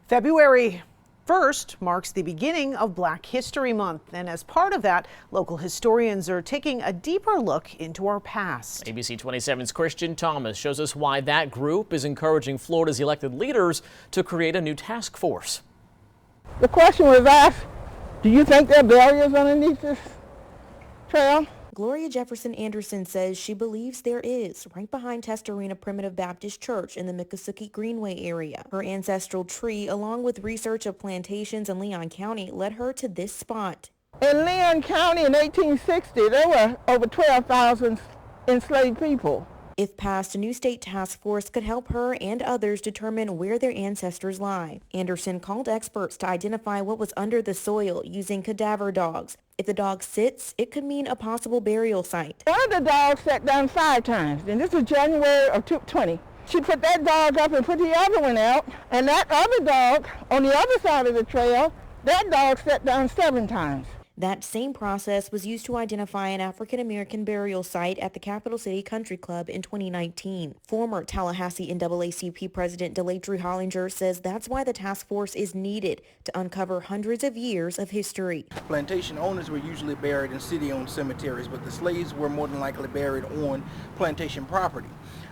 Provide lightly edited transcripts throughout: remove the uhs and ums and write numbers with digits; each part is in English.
February 1st marks the beginning of Black History Month, and as part of that, local historians are taking a deeper look into our past. ABC 27's Christian Thomas shows us why that group is encouraging Florida's elected leaders to create a new task force. The question was asked, do you think there are barriers underneath this trail? Gloria Jefferson Anderson says she believes there is, right behind Testarena Primitive Baptist Church in the Miccosukee Greenway area. Her ancestral tree, along with research of plantations in Leon County, led her to this spot. In Leon County in 1860, there were over 12,000 enslaved people. If passed, a new state task force could help her and others determine where their ancestors lie. Anderson called experts to identify what was under the soil using cadaver dogs. If the dog sits, it could mean a possible burial site. One of the dogs sat down 5 times, and this was January of 2020. She put that dog up and put the other one out, and that other dog on the other side of the trail, that dog sat down 7 times. That same process was used to identify an African-American burial site at the Capital City Country Club in 2019. Former Tallahassee NAACP President Delatry Hollinger says that's why the task force is needed to uncover hundreds of years of history. Plantation owners were usually buried in city-owned cemeteries, but the slaves were more than likely buried on plantation property.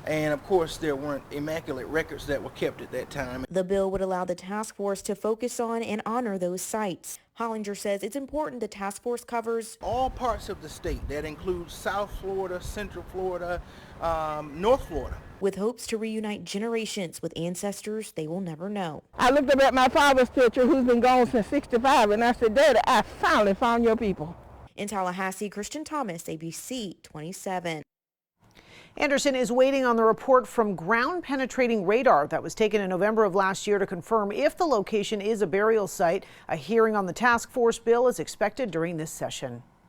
And of course, there weren't immaculate records that were kept at that time. The bill would allow the task force to focus on and honor those sites. Hollinger says it's important the task force covers all parts of the state. That includes South Florida, Central Florida, North Florida. With hopes to reunite generations with ancestors they will never know. I looked up at my father's picture, who's been gone since '65, and I said, Daddy, I finally found your people. In Tallahassee, Christian Thomas, ABC 27. Anderson is waiting on the report from ground-penetrating radar that was taken in November of last year to confirm if the location is a burial site. A hearing on the task force bill is expected during this session.